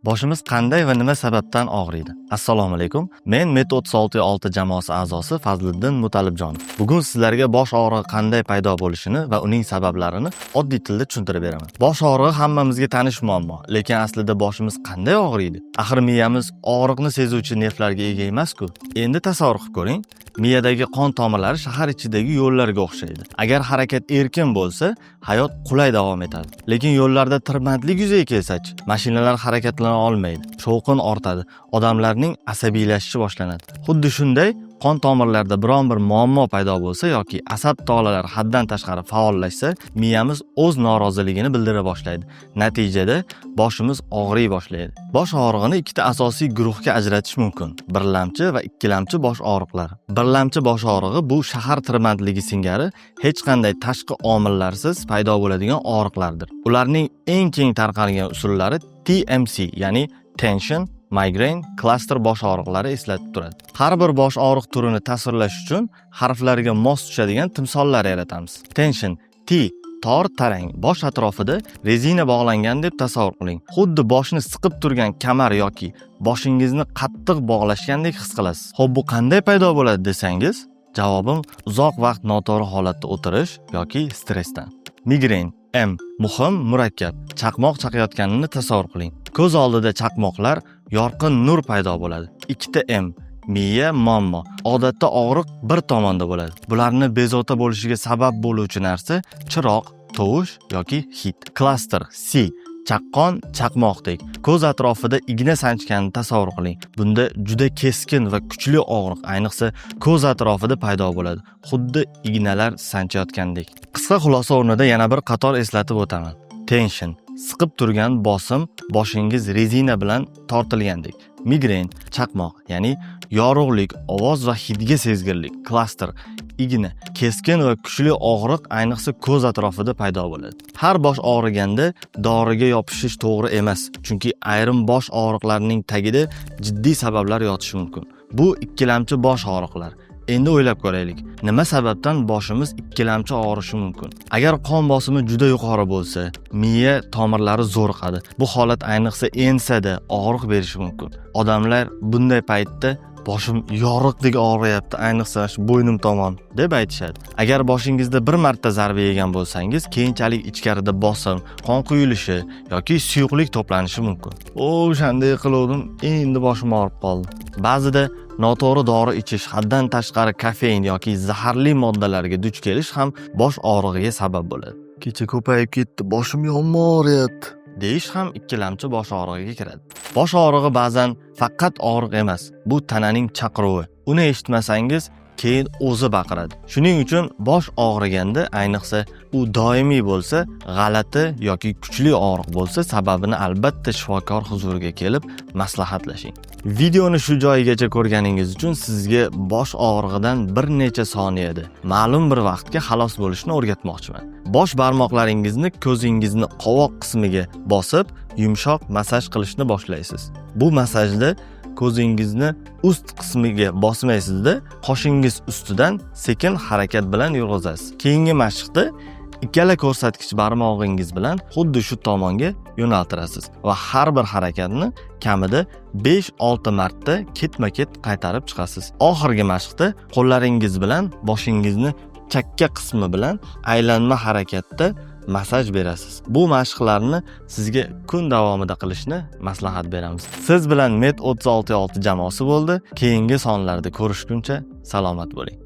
Boshimiz qanday va nima sababdan og'riydi? Assalomu alaykum. Men Met 36 jamoasi a'zosi Fazliddin Mutalibjonov. Bugun sizlarga bosh og'rig'i qanday paydo bo'lishini va uning sabablarini oddiy tilda tushuntirib beraman. Bosh og'rig'i hammamizga tanish muammo, lekin aslida boshimiz qanday og'riydi? Axir miyamiz og'riqni sezuvchi nervlarga ega emas-ku. Endi tasavvur qilib ko'ring. Miyadagi qon tomirlari shahar ichidagi yo'llarga o'xshaydi. Agar harakat erkin bo'lsa, hayot qulay davom etadi. Lekin yo'llarda tirbandlik yuzaga kelsa-chi, mashinalar harakatlana olmaydi, shovqin ortadi, odamlarning asabiylashishi boshlanadi. Xuddi shunday qon tomirlarida biron bir muammo paydo bo'lsa yoki asab tolalari haddan tashqari faollashsa, miyamiz o'z noroziligini bildira boshlaydi. Natijada boshimiz og'riy boshlaydi. Bosh og'rig'ini ikkita asosiy guruhga ajratish mumkin: birlamchi va ikkilamchi bosh og'riqlari. Birlamchi bosh og'rig'i bu shahar tirbandligi singari hech qanday tashqi omillarsiz paydo bo'ladigan og'riqlardir. Ularning eng keng tarqalgan usullari TMC, ya'ni tension, migraine, cluster bosh og'riqlari eslatib turadi. Har bir bosh og'riq turini tasvirlash uchun harflariga mos tushadigan timsollar yaratamiz. Tension, T tor tarang, bosh atrofida rezina bog'langan deb tasavvur qiling. Xuddi boshni siqib turgan kamar yoki boshingizni qattiq bog'lashgandek his qilasiz. Xo'p, bu qanday paydo bo'ladi desangiz, javobim uzoq vaqt noto'g'ri holatda o'tirish yoki stressdan. Migrain M muhim, murakkab. Chaqmoq chaqayotganini tasavvur qiling. Ko'z oldida chaqmoqlar, yorqin nur paydo bo'ladi. Ikkita M miya muammo. Odatda og'riq bir tomonda bo'ladi. Bularni bezovta bo'lishiga sabab bo'luvchi narsa chiroq, tovush yoki hid. Cluster C chaqqon, chaqmoqdek ko'z atrofida igna sanchganini tasavvur qiling. Bunda juda keskin va kuchli og'riq, ayniqsa ko'z atrofida paydo bo'ladi, xuddi ignalar sanchayotgandek. Qisqa xulosa o'rnida yana bir qator eslatib o'taman. Tension siqib turgan bosim, boshingiz rezina bilan tortilgandek. Migrain chaqmoq, ya'ni yorug'lik, ovoz va hidga sezgirlik. Cluster igna, keskin va kuchli og'riq, ayniqsa ko'z atrofida paydo bo'ladi. Har bosh og'riganda doriga yopishish to'g'ri emas, chunki ayrim bosh og'riqlarining tagida jiddiy sabablar yotishi mumkin. Bu ikkilamchi bosh og'riqlar. Endi o'ylab ko'raylik, nima sababdan boshimiz ikkilamchi og'rishi mumkin? Agar qon bosimi juda yuqori bo'lsa, miya tomirlari zo'riqadi. Bu holat ayniqsa ensada og'riq berishi mumkin. Odamlar bunday paytda boshim yoriqdek og'riyapti, ayniqsa shu bo'ynim tomon deb aytishadi. Agar boshingizda bir marta zarba yegan bo'lsangiz, keyinchalik ichkarida bosim, qon quyilishi yoki suyuqlik to'planishi mumkin. O'shanday qildim, endi boshim og'rib qoldi. Ba'zida noto'g'ri dori ichish, haddan tashqari kofein yoki zaharli moddalarga duch kelish ham bosh og'rig'iga sabab bo'ladi. Kecha ko'payib ketdi, boshim yomon og'riyapti deyish ham ikkilamchi bosh og'rig'iga kiradi. Bosh og'rig'i ba'zan faqat og'riq emas, bu tananing chaqiruvi. Uni eshitmasangiz, keyin o'zi baqiradi. Shuning uchun bosh og'riganda, ayniqsa u doimiy bo'lsa, g'alati yoki kuchli og'riq bo'lsa, sababini albatta shifokor huzuriga kelib maslahatlashing. Videoni shu joyigacha ko'rganingiz uchun sizga bosh og'rig'idan bir necha soniyada ma'lum bir vaqtga xalos bo'lishni o'rgatmoqchiman. Bosh barmoqlaringizni ko'zingizni qovoq qismiga bosib, yumshoq masaj qilishni boshlaysiz. Bu masajda ko'zingizni ust qismiga bosmaysizda, qoshingiz ustidan sekin harakat bilan yurg'izasiz. Keyingi mashqda ikkala ko'rsatkich barmog'ingiz bilan xuddi shu tomonga yo'naltirasiz va har bir harakatni kamida 5-6 marta ketma-ket qaytarib chiqasiz. Oxirgi mashqda qo'llaringiz bilan boshingizni chakka qismi bilan aylanma harakatda masaj berasiz. Bu mashqlarni sizga kun davomida qilishni maslahat beramiz. Siz bilan Met 36 jamoasi bo'ldi. Keyingi sonlarda ko'rishguncha salomat bo'ling.